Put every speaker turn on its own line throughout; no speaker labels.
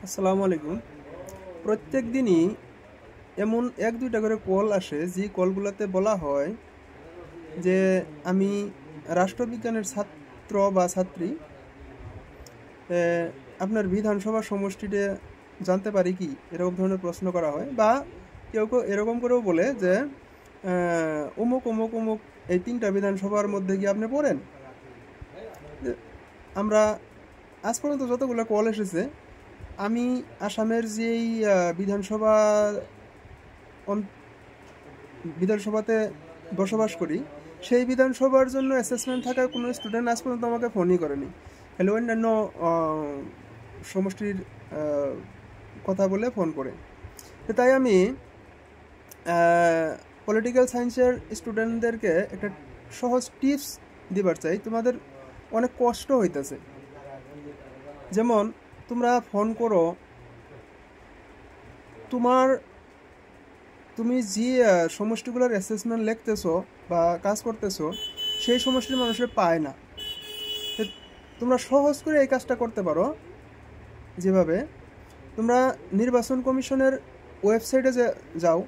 আসসালামু আলাইকুম। প্রত্যেক দিনই এমন এক দুইটা করে কল আসে, যে কলগুলোতে বলা হয় যে আমি রাষ্ট্রবিজ্ঞানের ছাত্র বা ছাত্রী, আপনার বিধানসভা সমষ্টিতে জানতে পারি কি, এরকম ধরনের প্রশ্ন করা হয়। বা কেউ কেউ এরকম করেও বলে যে অমুক অমুক অমুক এই তিনটা বিধানসভার মধ্যে কি আপনি পড়েন। আমরা আজ পর্যন্ত যতগুলো কল এসেছে, আমি আসামের যেই বিধানসভা বিধানসভাতে বসবাস করি, সেই বিধানসভার জন্য অ্যাসেসমেন্ট থাকা কোনো স্টুডেন্ট আজ পর্যন্ত আমাকে ফোনই করেনি। হ্যালো, অন্যান্য সমষ্টির কথা বলে ফোন করে। তাই আমি পলিটিক্যাল সায়েন্সের স্টুডেন্টদেরকে একটা সহজ টিপস দিবার চাই। তোমাদের অনেক কষ্ট হইতেছে, যেমন তোমরা ফোন করো, তুমি যে সমষ্টিগুলোর অ্যাসেসমেন্ট লিখতেছো বা কাজ করতেছো, সেই সমষ্টির মানুষের পায় না। তোমরা সহজ করে এই কাজটা করতে পারো। যেভাবে তোমরা নির্বাচন কমিশনের ওয়েবসাইটে যাও,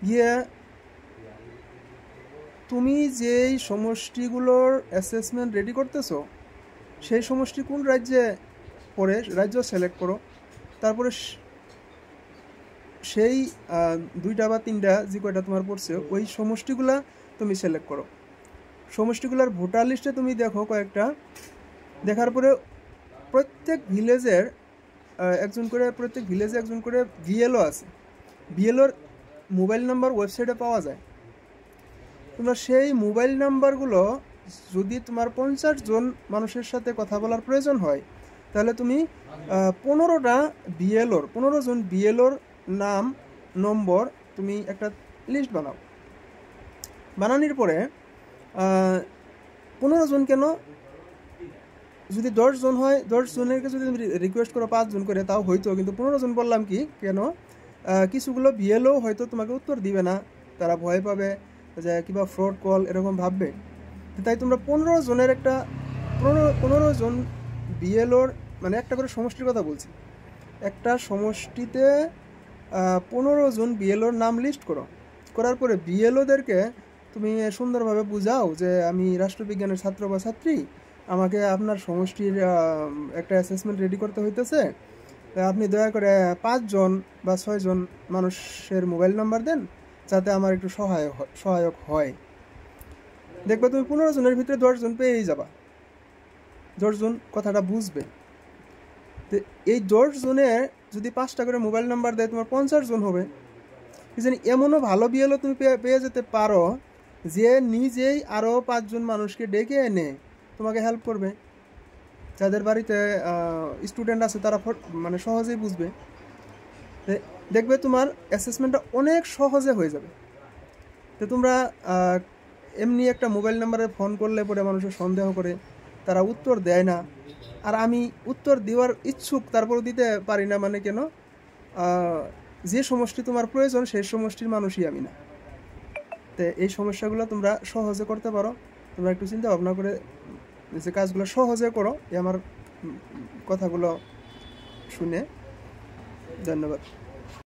গিয়ে তুমি যেই সমষ্টিগুলোর অ্যাসেসমেন্ট রেডি করতেছো, সেই সমষ্টি কোন রাজ্যে পড়ে রাজ্য সিলেক্ট করো। তারপরে সেই দুইটা বা তিনটা যে কয়টা তোমার পড়ছে, ওই সমষ্টিগুলা তুমি সিলেক্ট করো। সমষ্টিগুলার ভোটার লিস্টে তুমি দেখো কয়েকটা। দেখার পরে প্রত্যেক ভিলেজে একজন করে বিএলও আছে। বিএলওর মোবাইল নাম্বার ওয়েবসাইটে পাওয়া যায়। তোমরা সেই মোবাইল নাম্বারগুলো, যদি তোমার 50 জন মানুষের সাথে কথা বলার প্রয়োজন হয়, তাহলে তুমি 15 জন বিএলওর নাম নম্বর তুমি একটা লিস্ট বানাও। বানানোর পরে 15 জন কেন, যদি 10 জন হয়, 10 জনেরকে যদি রিকোয়েস্ট করো 5 জন করে, তাও হয়তো। কিন্তু 15 জন বললাম কি কেন, কিছুগুলো বিএলও হয়তো তোমাকে উত্তর দিবে না, তারা ভয় পাবে যে কিবা ফ্রড কল এরকম ভাববে। তাই তোমরা 15 জন বিএলওর, মানে একটা করে সমষ্টির কথা বলছি, একটা সমষ্টিতে 15 জন বিএলওর নাম লিস্ট করো। করার পরে বিএলওদেরকে তুমি সুন্দরভাবে বুঝাও যে আমি রাষ্ট্রবিজ্ঞানের ছাত্র বা ছাত্রী, আমাকে আপনার সমষ্টির একটা অ্যাসেসমেন্ট রেডি করতে হইতেছে, আপনি দয়া করে 5 জন বা 6 জন মানুষের মোবাইল নাম্বার দেন, যাতে আমার একটু সহায়ক হয়। দেখবে তুমি 15 জনের ভিতরে 10 জন পেয়েই যাবা, 10 জন কথাটা বুঝবে। তো এই 10 জনে যদি 5টা করে মোবাইল নাম্বার দেয়, তোমার 50 জন হবে। জানি এমনও ভালো বিএলও তুমি পেয়ে যেতে পারো, যে নিজেই আরও 5 জন মানুষকে ডেকে এনে তোমাকে হেল্প করবে। যাদের বাড়িতে স্টুডেন্ট আছে, তারা মানে সহজেই বুঝবে। দেখবে তোমার অ্যাসেসমেন্টটা অনেক সহজে হয়ে যাবে। তো তোমরা এমনি একটা মোবাইল নাম্বারে ফোন করলে পরে মানুষের সন্দেহ করে, তারা উত্তর দেয় না। আর আমি উত্তর দেওয়ার ইচ্ছুক, তারপরও দিতে পারি না। মানে কেন, যে সমষ্টি তোমার প্রয়োজন সেই সমষ্টির মানুষই আমি না। তো এই সমস্যাগুলো তোমরা সহজে করতে পারো। তোমরা একটু চিন্তা ভাবনা করে যে কাজগুলো সহজে করো। এই আমার কথাগুলো শুনে ধন্যবাদ।